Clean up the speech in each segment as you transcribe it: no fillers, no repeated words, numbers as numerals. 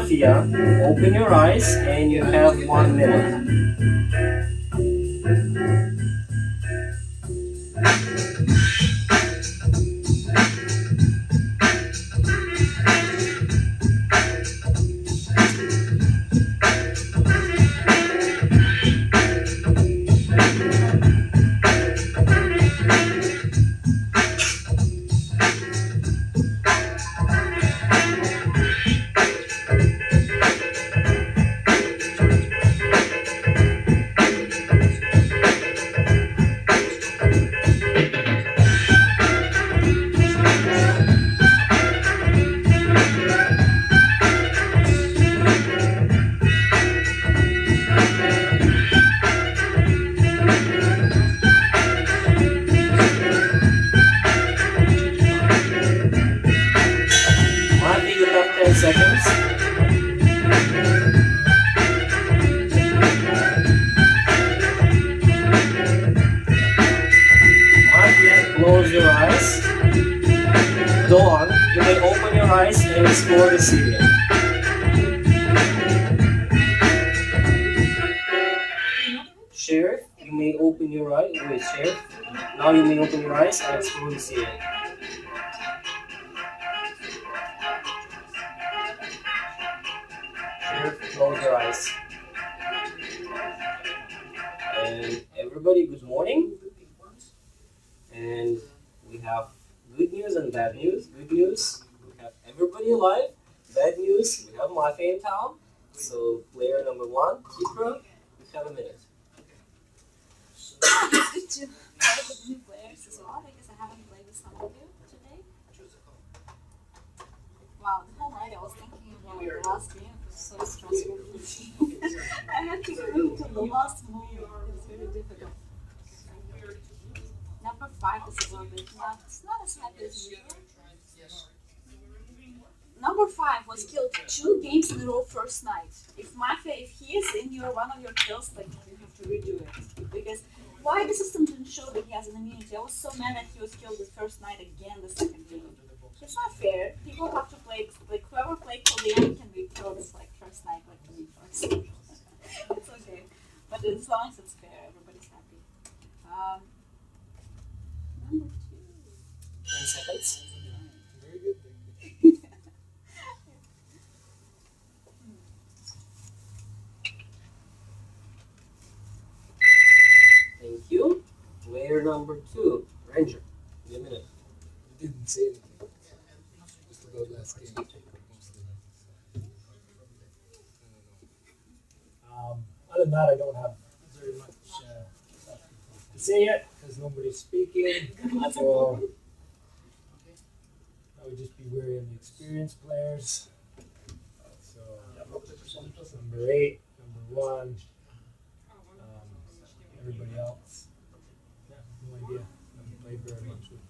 Mafia, open your eyes and you have 1 minute. Mafia, you have 10 seconds. Mafia, close your eyes. Dawn, you may open your eyes and explore the city. Sheriff, you may open your eyes. Wait, Sheriff. Now you may open your eyes and explore the city. Sheriff, close your eyes. And everybody, good morning. And we have good news and bad news. Good news, we have everybody alive. Bad news, we have Mafia in town. So player number 1, Kipra, you have a minute. It's good to play with new players as well because I haven't played with some of you today. Wow, the whole night I was thinking about the last game. It was so stressful for me. I had to move to the last moment. It was really difficult. Number 5 is a little bit it's not as happy as usual. Number 5 was killed 2 games in a row first night. If he is in one of your kills, like you have to redo it. Because why the system didn't show that he has an immunity? I was so mad that he was killed the first night again the second game. It's not fair. People have to play, like whoever played till the end can be killed like first night like me first. It's okay. But as long as it's fair, everybody's happy. Number 2. 10 seconds. Very good. Thank you. Player number 2, Ranger. Give me a minute. You didn't say anything. Just about last game. Other than that, I don't have very much to say yet because nobody's speaking. So I would just be wary of the experienced players. So number 8, number 1, everybody else. Yeah, no idea. I haven't played very much with.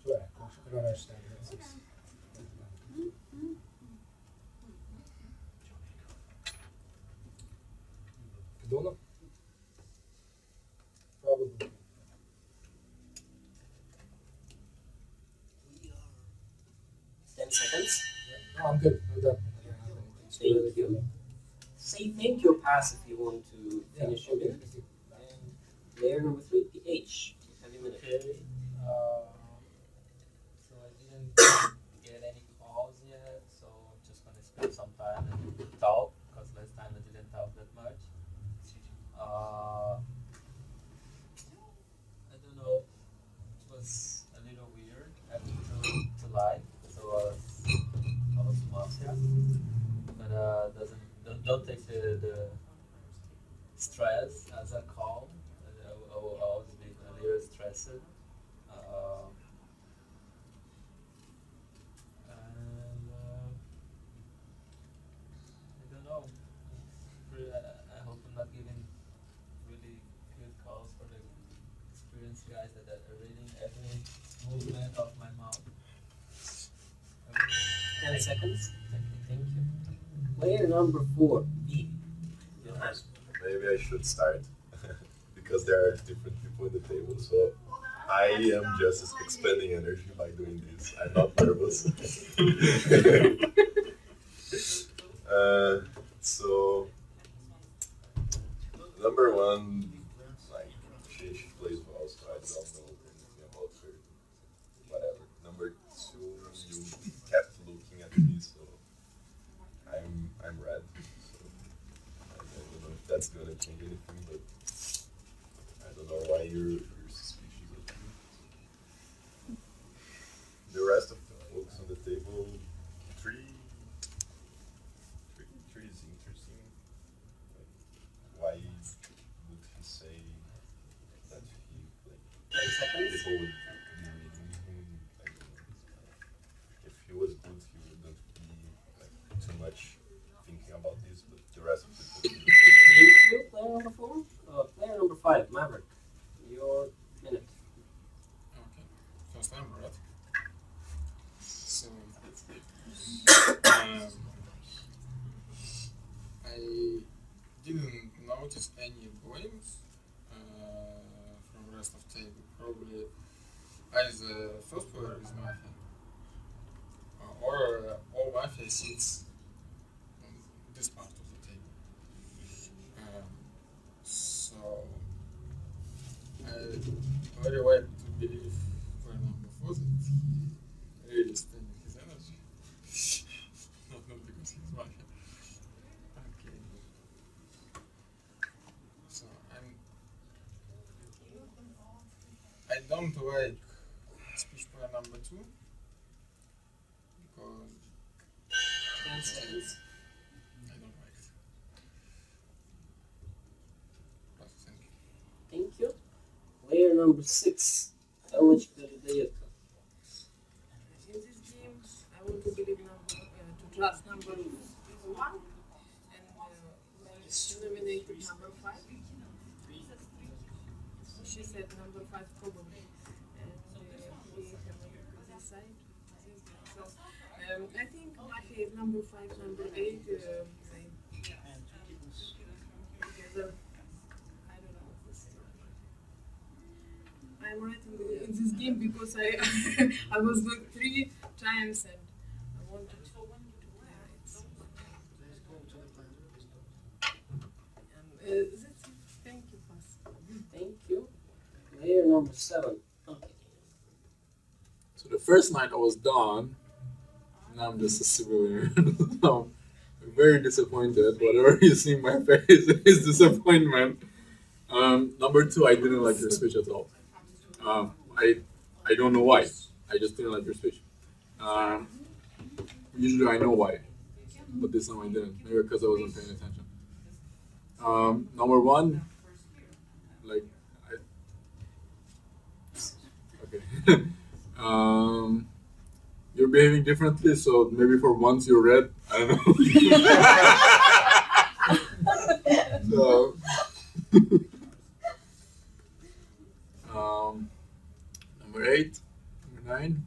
Sure, I don't understand. Kadona? Probably. 10 seconds. No, I'm good. I'm done. Thank you. Say thank you pass if you want to finish your minute. And player number 3, PH. Have a minute. Okay. So I didn't get any calls yet, so I'm just gonna spend some time and talk because last time I didn't talk that much. I don't know. It was a little weird having to live, so I was mafia, but don't take the stress as a call. I will always be a little stressed. I don't know. I hope I'm not giving really good calls for the experienced guys that are reading every movement of my mouth. 10 seconds. Thank you. Player number 4, B. Maybe I should start because there are different people in the table. So I am just expending energy by doing this. I'm not nervous. So number one, like she plays well, so I don't know anything about her. Whatever. Number two, you kept looking at me, so I'm red. So I don't know if that's gonna change anything, but I don't know why you're suspicious of me. The rest of the folks on the table, three is interesting. Like, why would he say that he like 10 seconds. people would be reading him? I don't know. If he was good, he wouldn't be like too much thinking about this. But the rest of the people. Thank you, player number 4. Player number 5, Maverick. Your minute. Okay, first time, right? So, I didn't notice any points from rest of table. Probably as the first player is Mafia, or all Mafia sits on this part of the table. So I very like to believe for number 4 that he really spending his energy. not because he's Mafia. Okay. So I don't like speech player number 2 because 10 seconds. I don't like it. But thank you. Thank you. Player number 6, E008. In this game, I want to believe to trust number 1 and she nominated number 5. She said number 5 probably, and we have this side. So I think Mafia is number 5, number 8. They together. I don't know. I'm right in this game because I was good 3 times and I wanted to. That's it. Thank you, Pass. Thank you. Player number 7. Okay. So the first night I was done, now I'm just a civilian. I'm very disappointed. Whatever you see in my face is disappointment. Number 2, I didn't like your speech at all. I don't know why. I just didn't like your speech. Usually I know why, but this time I didn't. Maybe because I wasn't paying attention. Number 1, like okay. You're behaving differently, so maybe for once you're red. I don't know. So, number 8, number 9.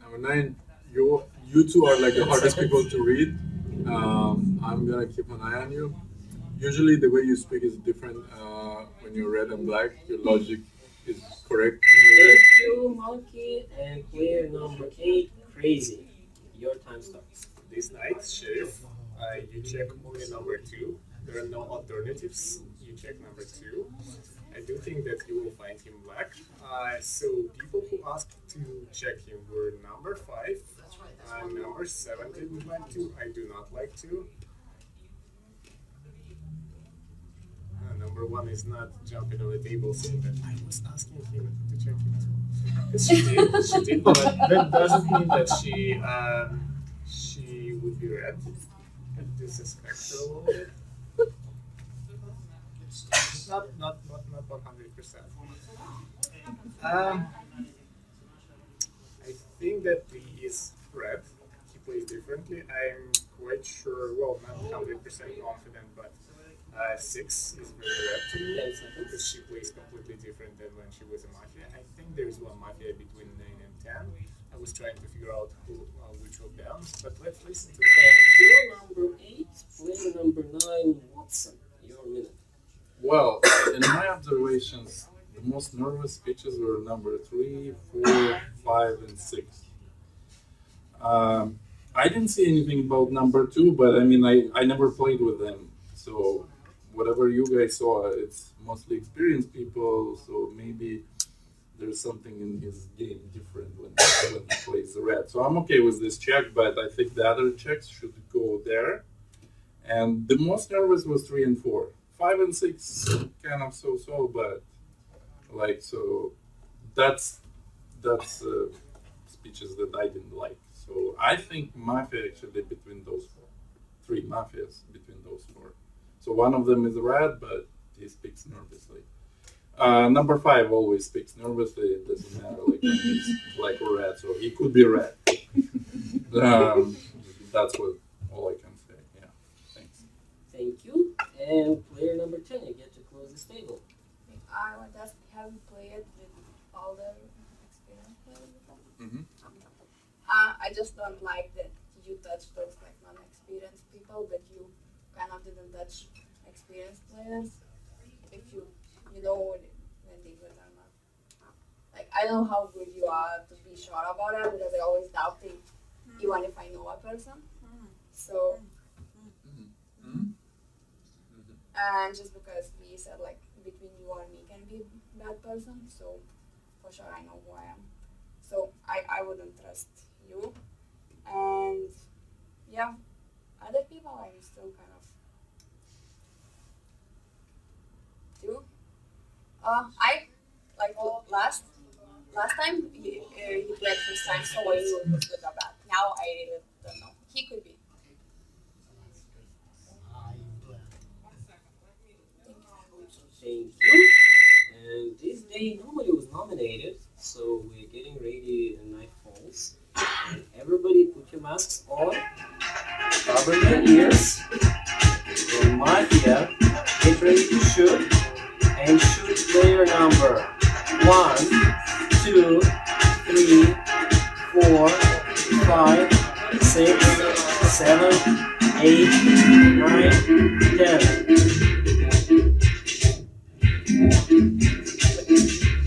Number 9, you two are like the hardest people to read. I'm gonna keep an eye on you. Usually the way you speak is different when you're red and black. Your logic is correct when you're red. Thank you, Monkey. And player number 8, Crazy. Your time starts. This night, Sheriff, you check only number 2. There are no alternatives. You check number 2. I do think that you will find him black. So people who asked to check him were number 5, number 7 didn't like to. I do not like to. Number 1 is not jumping on the table saying that I was asking him to check him as well. Yes, she did, but that doesn't mean that she would be red. I disrespect her a little bit. Not 100%. I think that he is red. He plays differently. I'm quite sure, well, not 100% confident, but 6 is very red to me 10 seconds. because she plays completely different than when she was a Mafia. I think there's one Mafia between 9 and 10. I was trying to figure out which of them, but let's listen to that. Thank you, number 8. Player number 9, Watson. Your minute. Well, in my observations, the most nervous speeches were number 3, 4, 5, and 6. I didn't see anything about number 2, but I mean, I never played with them. So, whatever you guys saw, it's mostly experienced people, so maybe there's something in his game different when he plays the red. So, I'm okay with this check, but I think the other checks should go there. And the most nervous was 3 and 4. 5 and 6, kind of so, but like, so that's speeches that I didn't like. So I think Mafia actually between those 3 Mafias between those 4. So one of them is red, but he speaks nervously. Number 5 always speaks nervously. It doesn't matter like when he's like red, so he could be red. That's what all I can say. Yeah, thanks. Thank you. And player number 10, you get to close this table. I want to ask, have you played with all the experienced players before? Mm-hmm. I just don't like that you touch those like non-experienced people, but you kind of didn't touch experienced players. If you know when they good or not. Like I know how good you are to be sure about it because I always doubt it, even if I know a person. So. And just because we said like between you and me can be a bad person, so for sure I know who I am. So I wouldn't trust you. And yeah, other people I'm still kind of do. I like last time he played first time, so I knew it was good or bad. Now I really don't know. He could be. Thank you. And this day nobody was nominated, so we're getting ready and night falls. And everybody put your masks on, cover your ears, and Mafia, get ready to shoot, and shoot player number 1, 2, 3, 4, 5, 6, 7, 8, 9, 10.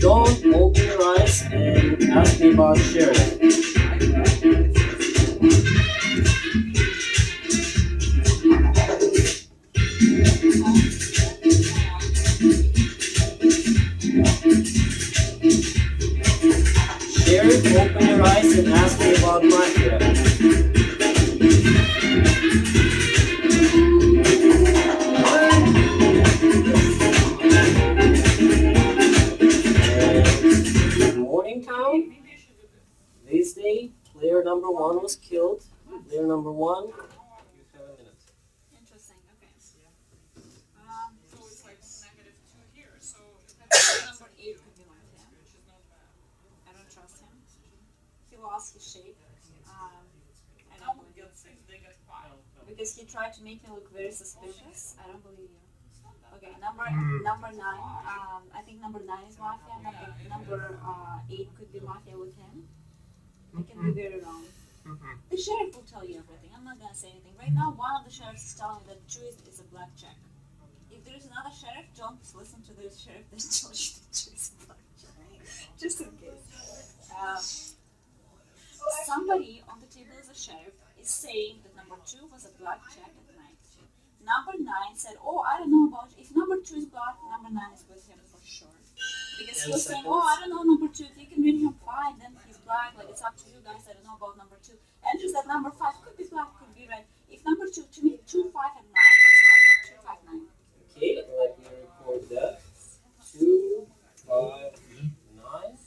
Don't open your eyes and ask me about sheriff. Sheriff, open your eyes and ask me about Mafia. Town. This day, player number 1 was killed. Player number 1, you have a minute. Interesting. Okay. So it's like -2 here. So number 8 could be like him. I don't trust him. He lost his shape. I don't believe you. Because he tried to make me look very suspicious. I don't believe you. Okay, number 9. I think number 9 is Mafia. Number 8 could be Mafia with him. I can be very wrong. The sheriff will tell you everything. I'm not gonna say anything. Right now, one of the sheriffs is telling me that Jew is a black check. If there is another sheriff, don't listen to the sheriff that tells you that Jew is a black check. Just in case. Somebody on the table as a sheriff is saying that number 2 was a black check at night. Number 9 said, oh, I don't know about, if number 2 is black, number 9 is with him for sure. Because he was saying, oh, I don't know number 2, if you can win him, fine, then he's black, like it's up to you guys, I don't know about number 2. And just that number 5 could be black, could be red. If number 2, to me, 2, 5, and 9, that's my 2, 5, 9. Okay, let me record that. 2, 5, 9.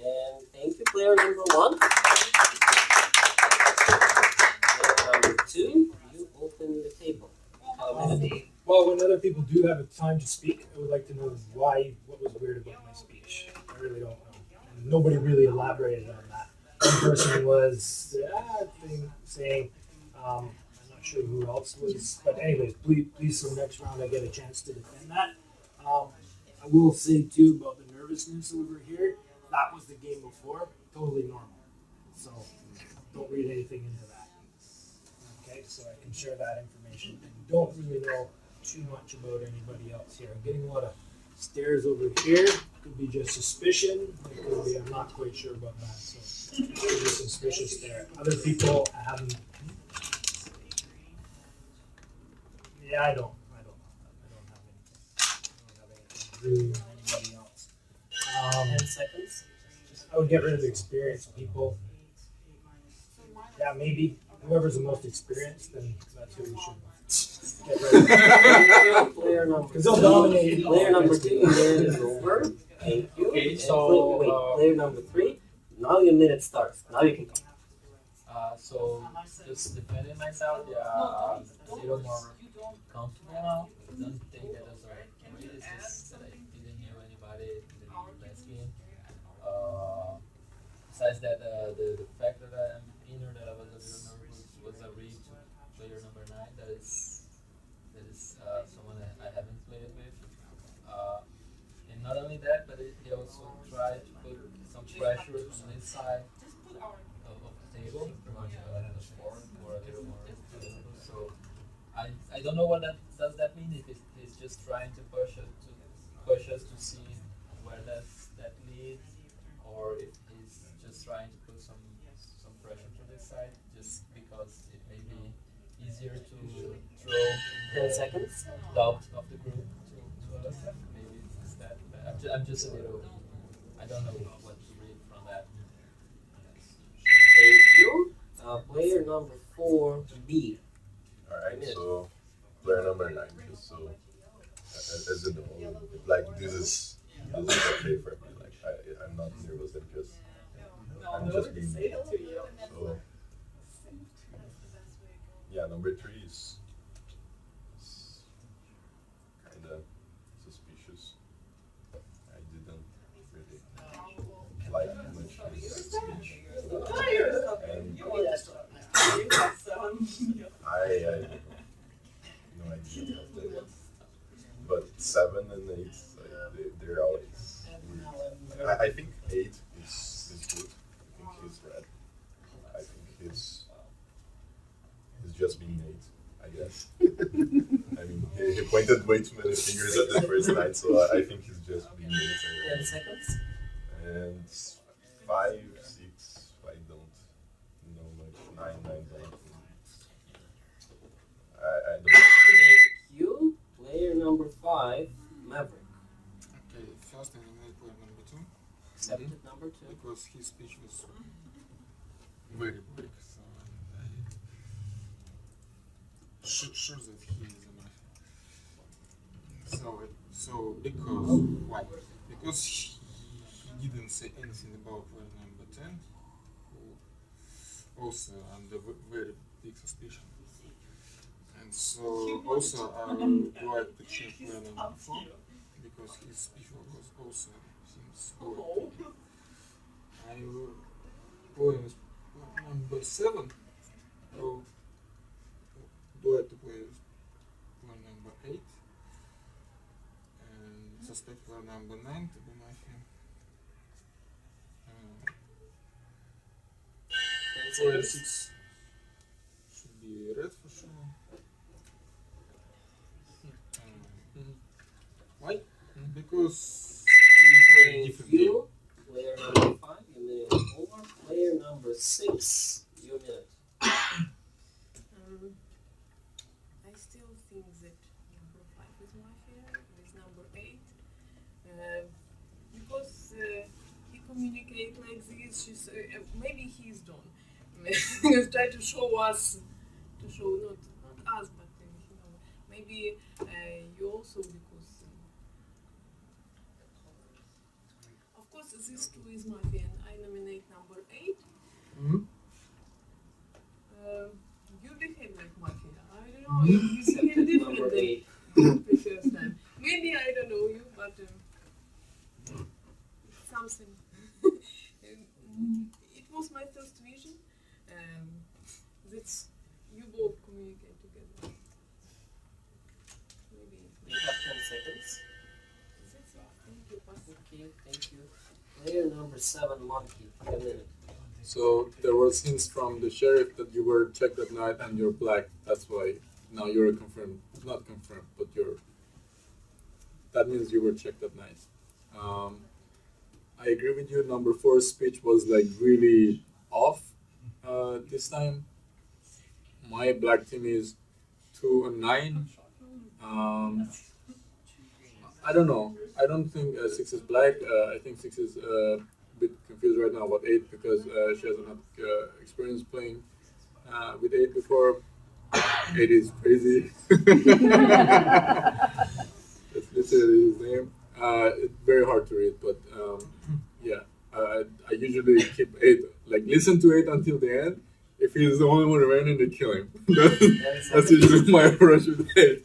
And thank you, player number 1. Player number 2, you open the table. Well, when other people do have a time to speak, I would like to know what was weird about my speech. I really don't know. And nobody really elaborated on that. One person was saying, I'm not sure who else was, but anyways, please, so next round I get a chance to defend that. I will say too about the nervousness over here. That was the game before, totally normal. So don't read anything into that. Okay, so I can share that information. And don't really know too much about anybody else here. I'm getting a lot of Stairs over here could be just suspicion. It could be, I'm not quite sure about that. So could be suspicious there. Other people haven't. Yeah, I don't have anything. Really, anybody else. 10 seconds. I would get rid of the experienced people. Yeah, maybe whoever's the most experienced, then that's who we should get rid of. Player number Because they'll dominate. Player number 2 minute is over. Thank you. Okay, And so, wait, player number 3. Now your minute starts. Now you can come. So just defending myself, yeah, a little more comfortable now. I don't think that was right. It's just that I didn't hear anybody in the last game. Besides that, the fact that I'm inner that I was a little nervous was a read to player number 9. That is someone that I haven't played with. And not only that, but he also tried to put some pressure on this side of the table, the four or a little more. So I don't know what that does that mean. If it's just trying to push us to see where that leads, or if he's just trying to put some pressure to this side, just because it may be easier to throw 10 seconds. doubt of the group to us. Maybe it's that. I'm just a little. I don't know what to read from that. Thank you. Player number 4, B. Alright, so player number 9, just so as you know, like this is okay for me. Like I'm not nervous, I'm just being me. So yeah, number 3 is kinda suspicious. I didn't really like much his speech. And I no idea of that. But 7 and 8, they're always weird. I think 8 is good. I think he's red. I think he's just being 8, I guess. I mean, he pointed way too many fingers at the first night, so I think he's just being 8. 10 seconds. And 5, 6, I don't know much. 9, don't. I don't. Thank you. Player number 5, Maverick. Okay, first I eliminate player number 2 Accepted number 2. because his speech was very quick, so I sure that he is a mafia. So because why? Because he didn't say anything about player number 10, who also under very big suspicion. And so also I would like to check player number 4 because his speech was also seems good. I will play with number 7. So do I have to play with player number 8 and suspect player number 9 to be mafia. 10 Player seconds. 6 should be red for sure. Why? Because we play Thank different game. you. Player number 5, your minute is over. Player number 6, your minute. I still think that number 5 is mafia with number 8 because he communicates like this. She's, maybe he's done. Try to show us, not us, but maybe you also because of course this 2 is mafia and I nominate number 8. Mm-hmm. You behave like mafia. I don't know. You behave Accepted different number than 8. the first time. Maybe I don't know you, but something. It was my first vision. That you both communicate together. Maybe. You have 10 seconds. That's it. Thank you, Pastor. Okay, thank you. Player number 7, Monkey, your minute. So there was hints from the sheriff that you were checked that night and you're black. That's why now you're confirmed. Not confirmed, but you're that means you were checked at night. I agree with you. Number 4's speech was like really off this time. My black team is 2 and 9. I don't know. I don't think 6 is black. I think 6 is a bit confused right now about 8 because she hasn't had experience playing with 8 before. 8 is crazy. That's literally his name. It's very hard to read, but yeah. I usually keep 8, like listen to 8 until the end. If he's the only one remaining, they kill him. That's usually my approach with 8.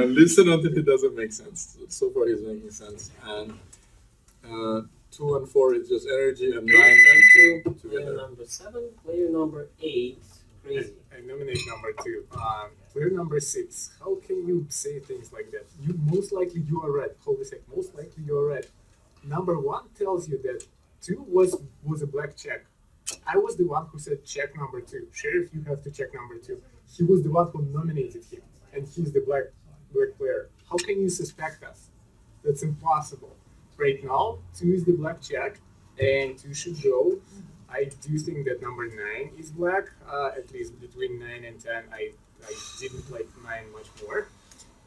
Listen until it doesn't make sense. So far, he's making sense. And 2 and 4 is just energy, and 9 and 2 Player together. number 7, player number 8, crazy. I nominate number 2. Player number 6. How can you say things like that? You most likely you are red. Holy sec, most likely you are red. Number 1 tells you that 2 was a black check. I was the one who said check number 2. Sheriff, you have to check number 2. He was the one who nominated him, and he's the black player. How can you suspect us? That's impossible. Right now, 2 is the black check, and 2 should go. I do think that number 9 is black. At least between 9 and 10, I didn't like 9 much more.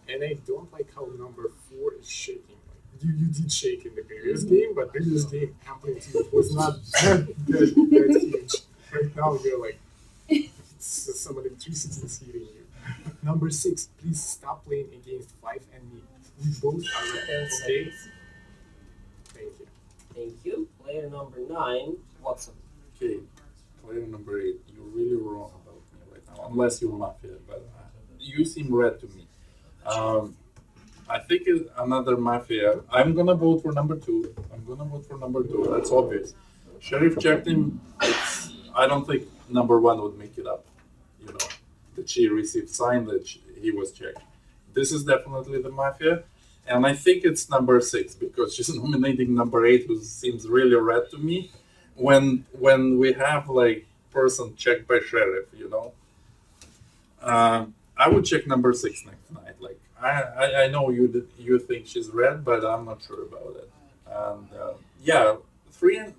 And I don't like how number 4 is shaking. You did shake in the previous game, but previous game amplitude was not that huge. Right now you're like, some electricity is hitting you. Number 6, please stop playing against 5 and me. We both are red, 10 okay? seconds. Thank you. Thank you. Player number 9, Watson. Okay, player number 8, you're really wrong about me right now, unless you're Mafia, but you seem red to me. I think it's another Mafia. I'm gonna vote for number 2. That's obvious. Sheriff checked him. I don't think number 1 would make it up. You know, that she received sign that he was checked. This is definitely the Mafia. And I think it's number 6 because she's nominating number 8, who seems really red to me. When we have like person checked by sheriff, you know, I would check number 6 next night. Like I know you think she's red, but I'm not sure about it. And yeah, 3's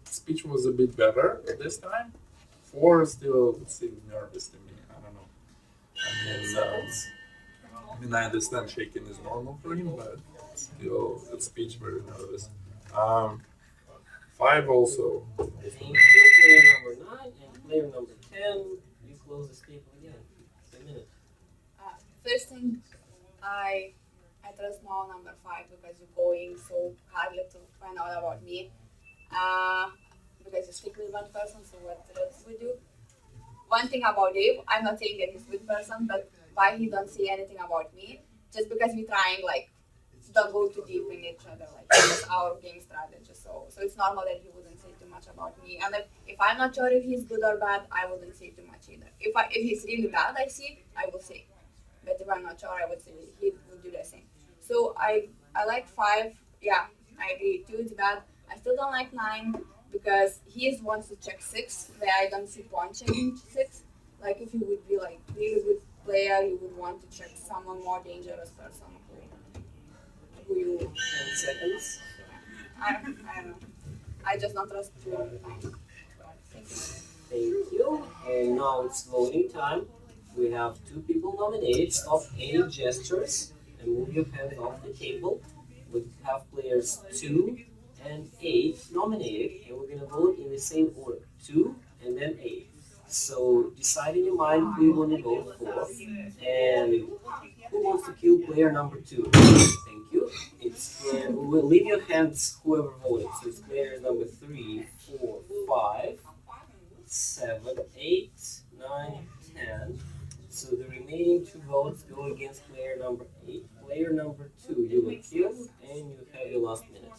speech was a bit better this time. 4 still seems nervous to me. I don't know. I mean, I understand shaking is normal for him, but still, it's speech very nervous. 5 also. Thank you, player number 9, and player number 10. You close the table again. 1 minute. First thing, I trust more number 5 because you're going so hardly to find out about me. Because you stick with one person, so what else would you? One thing about Dave, I'm not saying that he's a good person, but why he don't say anything about me? Just because we're trying like don't go too deep in each other, like that's our game strategy. So it's normal that he wouldn't say too much about me. And if I'm not sure if he's good or bad, I wouldn't say too much either. If he's really bad, I will say. But if I'm not sure, I would say he would do the same. So I like 5. Yeah, I agree. 2 is bad. I still don't like 9 because he wants to check 6, where I don't see point checking 6. Like if you would be like really good player, you would want to check someone more dangerous person who you. 10 seconds. I don't know. I just don't trust you. Thank you. Thank you. And now it's voting time. We have 2 people nominated. Stop any gestures and move your hand off the table. We have players 2 and 8 nominated, and we're gonna vote in the same order: 2 and then 8. So decide in your mind who you want to vote for, and who wants to kill player number 2. Thank you. It's we'll leave your hands whoever voted. So it's players number 3, 4, 5, 7, 8, 9, 10. So the remaining 2 votes go against player number 8. Player number 2, you will kill, and you have your last minute.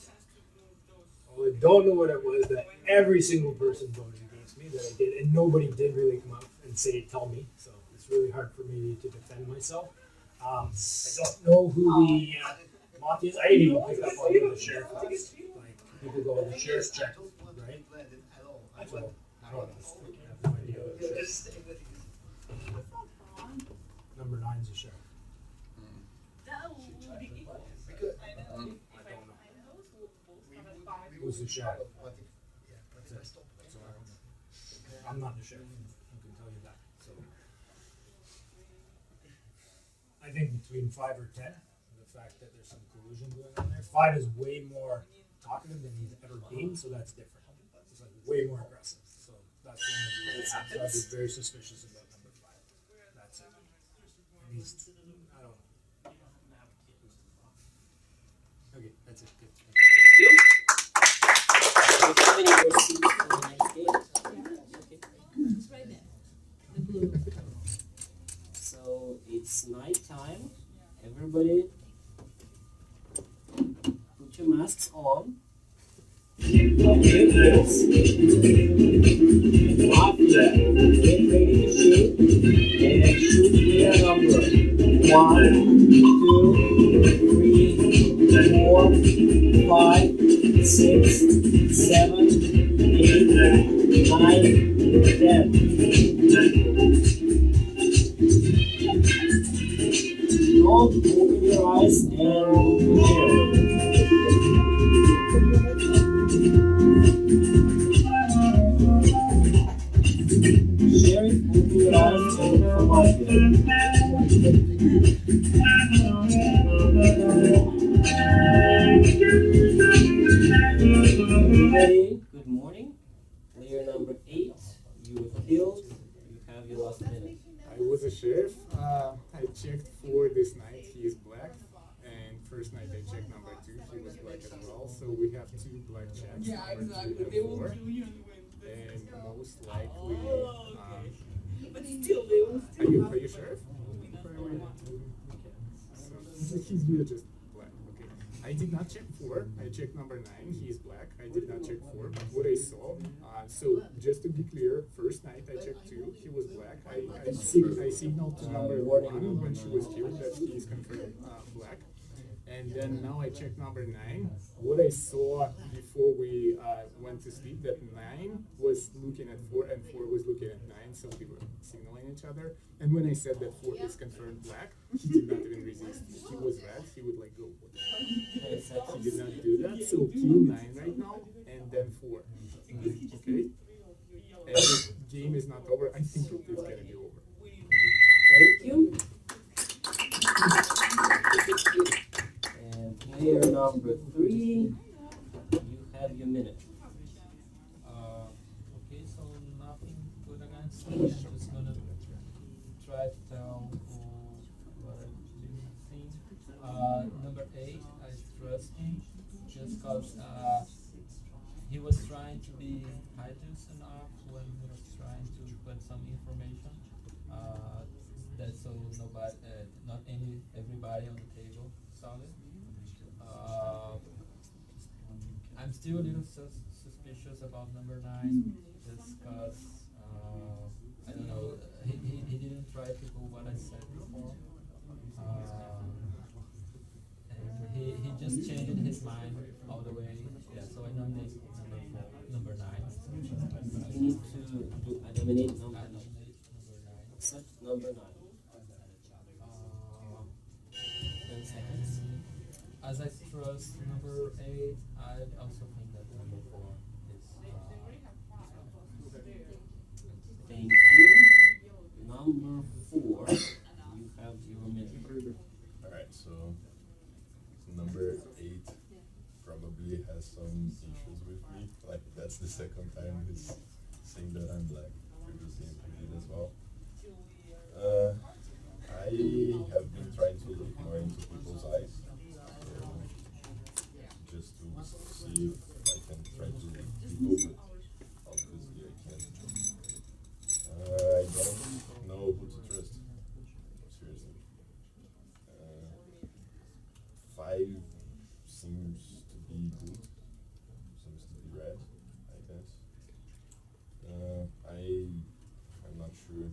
Well, I don't know what it was that every single person voted against me that I did, and nobody did really come up and tell me. So it's really hard for me to defend myself. I don't know who the Mafia is. I didn't even pick up on who the sheriff was. Like people go, the sheriff's check, right? So I don't know. I have no idea what it is. Number 9 is the sheriff. was the sheriff. That's it. So I'm not the sheriff. I can tell you that. So I think between 5 or 10, the fact that there's some collusion going on there. 5 is way more talkative than he's ever been, so that's different. It's like way more aggressive. So that's one of the reasons. So I'd be very suspicious about number 5. That's it. And he's, I don't know. Okay, that's it. Good. Thank you. Do you have any more seats for the next game? Okay. It's right there. The blue. So it's night time. Everybody put your masks on. Okay, folks. Mafia, get ready to shoot. And shoot player number 1, 2, 3, 4, 5, 6, 7, 8, 9, 10. Don't open your eyes and Sheriff, open your eyes and look for Mafia. Everybody, good morning. Player number 8, you were killed. You have your last minute. I was a sheriff. I checked 4 this night. He is black. And first night I checked number 2. He was black as well. So we have 2 black checks. Number 2 and 4. And most likely, But still, they will are you sheriff? So he's really just black. Okay. I did not check 4. I checked number 9. He is black. I did not check 4. But what I saw, so just to be clear, first night I checked 2. He was black. I signaled to number 1 when she was killed that he is confirmed black. And then now I checked number 9. What I saw before we went to sleep, that 9 was looking at 4 and 4 was looking at 9, so we were signaling each other. And when I said that 4 is confirmed black, he did not even resist. If he was red, he would like go. He did not do that, so kill 9 right now, and then 4. Okay? And the game is not over. I think it is gonna be over. Thank you. And player number 3, you have your minute. Okay, so nothing good against me. I'm just gonna try to tell what I didn't think. Number 8, I trust him just because he was trying to be hideous enough when he was trying to put some information. That so nobody, not everybody on the table saw it. I'm still a little suspicious about number 9, just because I don't know. He didn't try to do what I said before, and he just changed his mind all the way. Yeah, so I nominate number 9. You need to eliminate number 9. Except number 9. 10 seconds. As I trust number 8, I also think that number 4 is. Thank you. Number 4, you have your minute. Alright, so number 8 probably has some issues with me. Like, that's the second time he's saying that I'm black. Previously he did as well. I have been trying to look more into people's eyes. Just to see if I can try to read people, but obviously I can't. I don't know who to trust. Seriously. 5 seems to be good. Seems to be red, I guess. I'm not sure.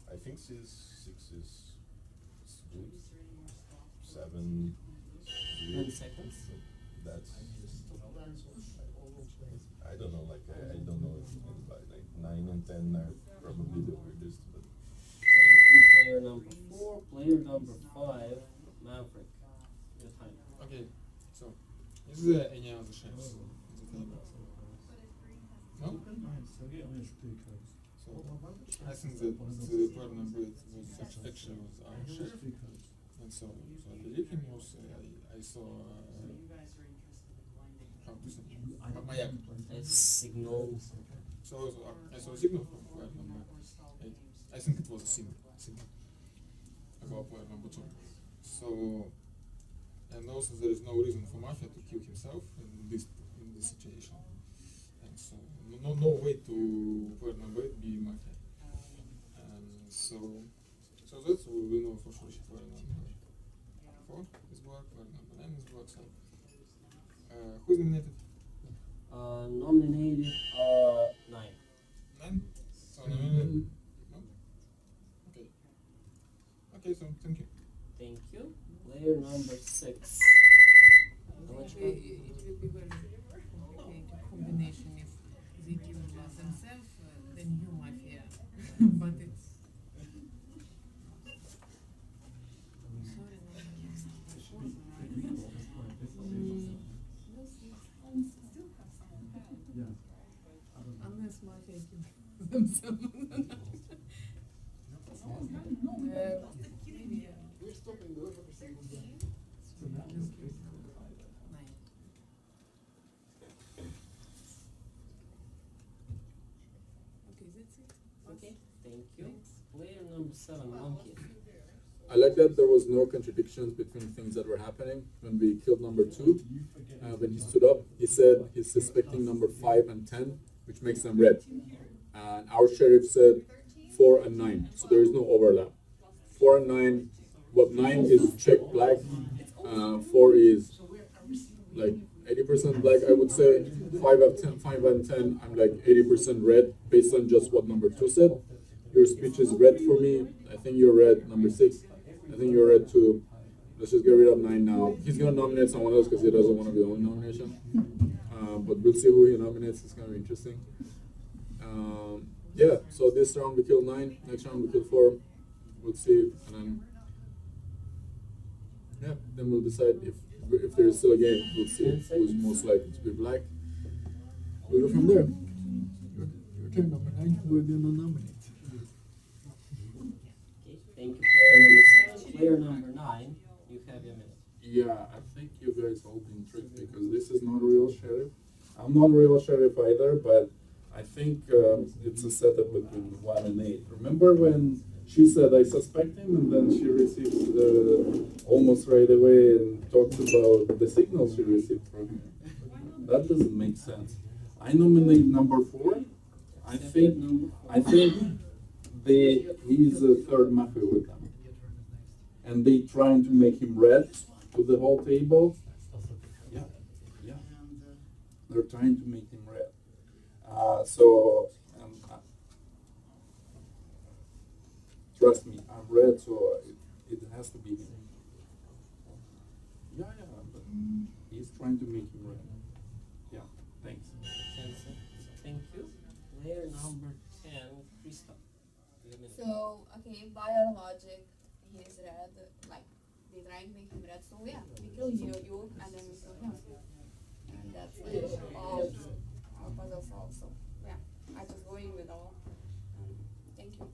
I think 6 is good. 7 10 seconds. That's I don't know, like I don't know if anybody, like 9 and 10 are probably the weirdest, but Thank you, player number 4. Player number 5, Maverick. Your time. Okay, so Is there any other chefs on the table? No? So I think that the player number eight was actually was our chef. And so I believe him also. I saw how to say Mayak. A signal. So I saw a signal from player number 8. I think it was a signal about player number 2. So, and also there is no reason for Mafia to kill himself in this situation. And so no way to player number 8 be Mafia. And so that's we know for sure player number 4 is black, player number 9 is black. So who's nominated? Nominated 9. 9? So nominated? No? Okay. Okay, so thank you. Thank you. Player number 6. It will be very complicated combination if they kill just themselves, then you Mafia. But it's unless Mafia kills themselves. Maybe okay, that's it. Okay, thank you. Player number 7, Monkey. I like that there was no contradictions between things that were happening. When we killed number 2, when he stood up, he said he's suspecting number 5 and 10, which makes them red. And our sheriff said 4 and 9, so there is no overlap. 4 and 9, what 9 is check black, 4 is like 80% black, I would say. 5 and 10, I'm like 80% red based on just what number 2 said. Your speech is red for me. I think you're red. Number 6, I think you're red too. Let's just get rid of 9 now. He's gonna nominate someone else because he doesn't want to be the only nomination. But we'll see who he nominates. It's gonna be interesting. Yeah. So this round we kill 9. Next round we kill 4. We'll see, and then we'll decide if there is still a game. We'll see who's most likely to be black. We'll go from there. Your turn, number 9. Who are you gonna nominate? Okay, thank you, player number 7. Player number 9, you have your minute. Yeah, I think you guys all been tricked because this is not a real sheriff. I'm not a real sheriff either, but I think it's a setup between 1 and 8. Remember when she said I suspect him, and then she receives almost right away and talks about the signals she received from him. That doesn't make sense. I nominate number 4. I think he's a third Mafia with them, and they trying to make him red to the whole table. Yeah, they're trying to make him red. Trust me, I'm red, so it has to be him. Yeah, but he's trying to make him red. Yeah, thanks. 10 seconds. Thank you. Player number 10, Krista. Your minute. So, okay, by our logic, he's red, like, they trying to make him red, so yeah, we kill you, and then we kill him. And that's like all puzzle solved, so yeah, I just going with all. Thank you.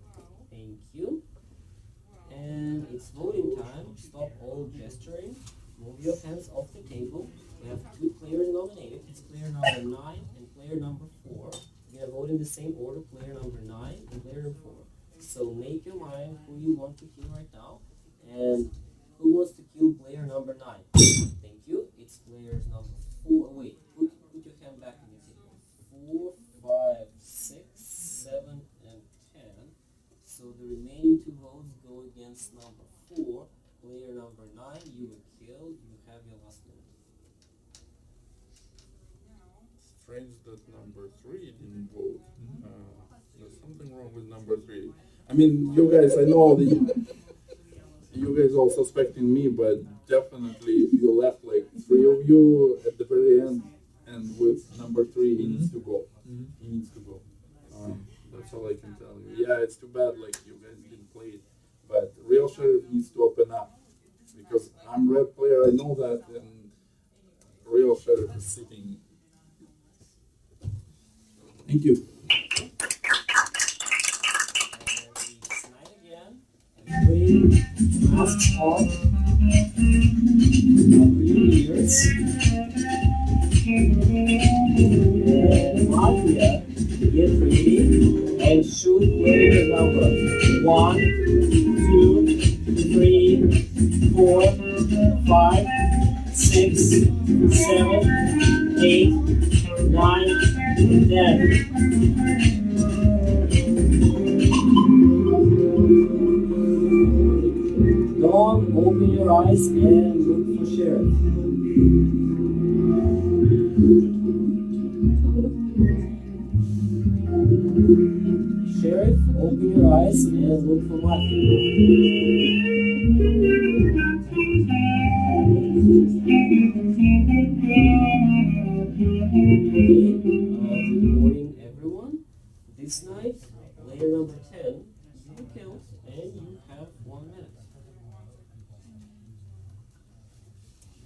Thank you. And it's voting time. Stop all gesturing. Move your hands off the table. We have 2 players nominated. It's player number 9 and player number 4. We're gonna vote in the same order, player number 9 and player number 4. So make your mind who you want to kill right now. And who wants to kill player number 9? Thank you. It's players number 4. Wait, put your hand back in the table. 4, 5, 6, 7, and 10. So the remaining 2 votes go against number 4. Player number 9, you were killed. You have your last minute. Strange that number 3 didn't vote. There's something wrong with number 3. I mean, you guys, I know that you guys all suspecting me, but definitely you left like 3 of you at the very end, and with number 3, he needs to go. He needs to go. That's all I can tell you. Yeah, it's too bad, like, you guys didn't play it, but real sheriff needs to open up, because I'm red player, I know that, and real real sheriff is sitting. Thank you. Tonight again, every last part of your ears. And Mafia, get ready and shoot player number 1, 2, 3, 4, 5, 6, 7, 8, 9, 10. Don't open your eyes and look for sheriff. Sheriff, open your eyes and look for good morning, everyone. This night, player number 10, you count and you have 1 minute.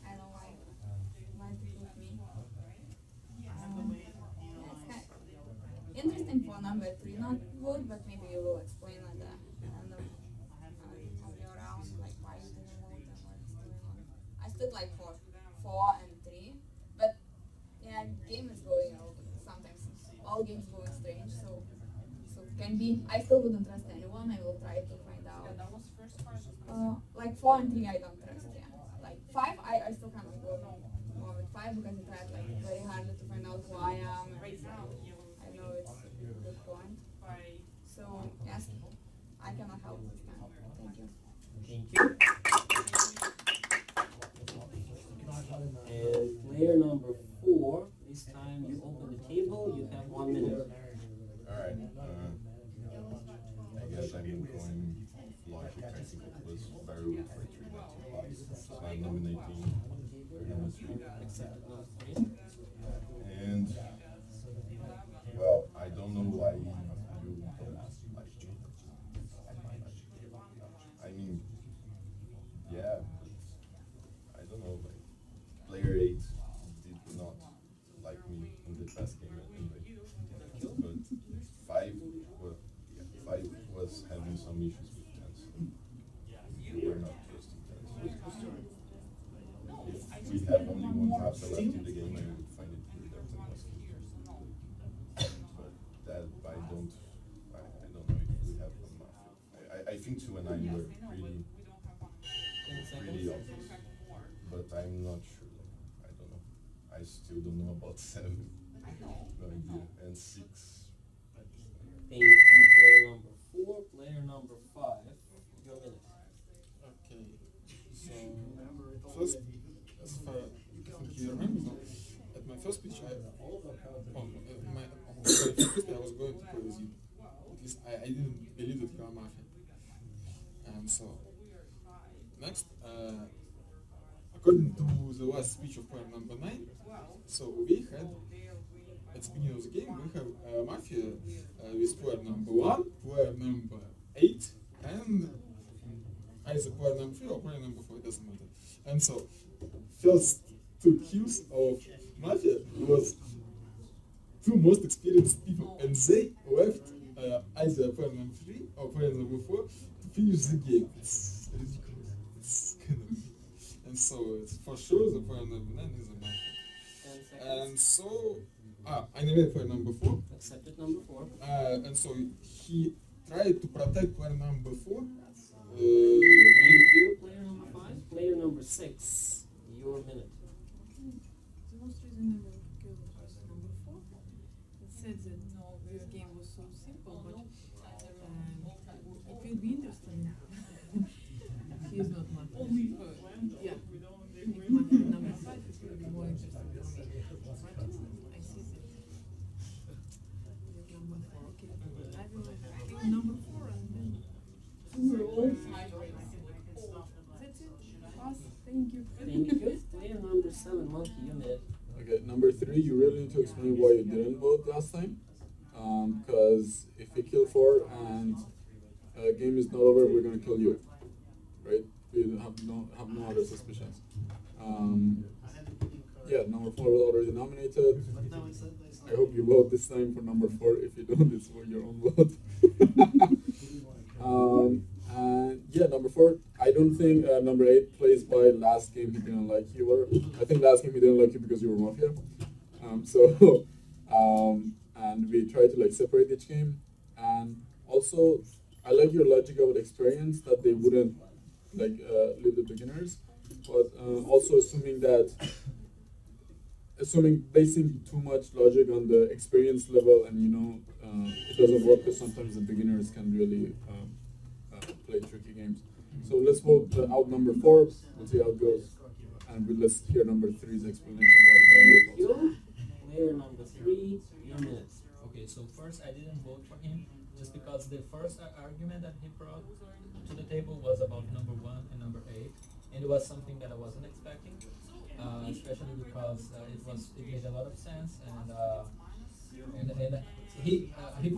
I don't know why to put me. Yeah, it's kind of interesting for number 3, not good, but maybe you will explain at the end of your round, like why you didn't vote and what's going on. I stood like for 4 and 3, but yeah, game is going out. Sometimes all games going strange, so can be. I still wouldn't trust anyone. I will try to find out. Like 4 and 3, I don't trust. Yeah, like 5, I still kind of go more with 5 because I tried like very hard to find out who I am. And I know it's a good point. So yes, I cannot help this time. Thank you. Thank you. And player number 4, this time you open the table, you have 1 minute. Alright. I guess I'm going logic technical plus barrel for 3 pots. So I'm nominating for number 3. Accepted number 3. And well, I don't know why you don't like me. I mean, yeah, but I don't know. Like player 8 did not like me in the past game anyway. But 5, well, yeah, 5 was having some issues with 10. So we were not trusting 10. If we have only 1 mafia left in the game, I would find it weird that 10 was killed. But that I don't know if we have 1 mafia. I think 2 and 9 were really obvious, but I'm not sure. Like, I don't know. I still don't know about 7. No idea. And 6. Thank you, player number 4. Player number 5, your minute. Okay. So first, as far as you remember, at my first speech, my first speech, I was going to praise you. At least I didn't believe that you are mafia. And so next, according to the last speech of player number 9, so we had at the beginning of the game we have mafia with player number 1, player number 8, and either player number 3 or player number 4, it doesn't matter. And so first 2 kills of mafia was 2 most experienced people, and they left either player number 3 or player number 4 to finish the game. It's ridiculous. It's kind of weird. And so it's for sure the player number 9 is a mafia. And so I named player number 4. Accepted number 4. And so he tried to protect player number 4. Thank you, player number 5. Player number 6, your minute. The most reasonable kill was number 4. It said that no, this game was so simple, but it will be interesting. He is not much. Yeah. If number 5, it will be more interesting for me. I see that. Number 4, okay. I will kill number 4 and then. That's it. Pass. Thank you. Thank you. Player number 7, Monkey, your minute. Okay, number 3, you really need to explain why you didn't vote last time. Because if you kill 4 and game is not over, we're gonna kill you, right? We have no other suspicions. yeah, number 4 was already nominated. I hope you vote this time for number 4. If you don't, it's for your own vote. And yeah, number 4. I don't think number 8 plays by last game he didn't like you. Or I think last game he didn't like you because you were Mafia. So and we try to like separate each game. And also, I like your logic about experience that they wouldn't like leave the beginners, but also assuming basing too much logic on the experience level, and it doesn't work because sometimes the beginners can really play tricky games. So let's vote out number 4. We'll see how it goes, and let's hear number 3's explanation why he didn't Thank vote. you. Player number 3, your minutes. Okay, so first I didn't vote for him just because the first argument that he brought to the table was about number 1 and number 8, and it was something that I wasn't expecting, especially because it made a lot of sense, and he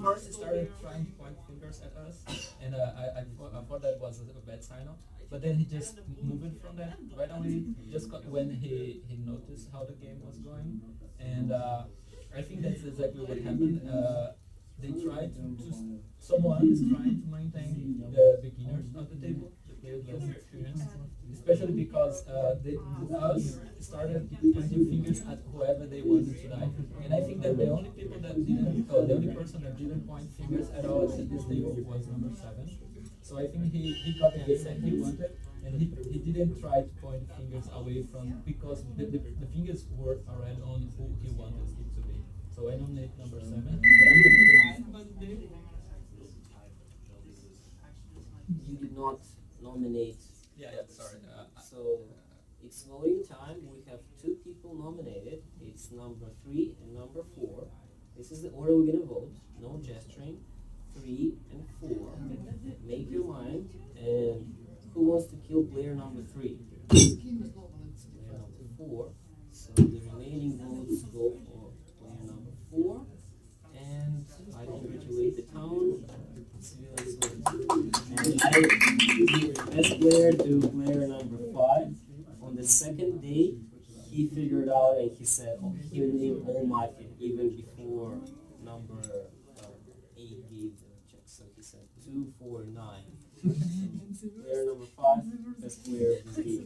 first started trying to point fingers at us, and I thought that was a bad sign off. But then he just moved from that right away, just when he noticed how the game was going, and I think that's exactly what happened. They tried someone is trying to maintain the beginners at the table, the players less experienced, especially because us started pointing fingers at whoever they wanted to die. And I think that the only people that didn't, or the only person that didn't point fingers at all at this table was number 7. So I think he got the answer he wanted, and he didn't try to point fingers away from, because the fingers were already on who he wanted it to be. So I nominate number 7. You did not nominate. Yeah, sorry. So it's voting time. We have 2 people nominated. It's number 3 and number 4. This is the order we're gonna vote. No gesturing. 3 and 4. Make your mind. And who wants to kill player number 3? Player number 4. So the remaining votes go for player number 4. And I congratulate the town. And I give the best player to player number 5. On the second day, he figured out and he said, oh, he named all Mafia even before number 8 gave the check. So he said 2, 4, 9. Player number 5, best player of this game.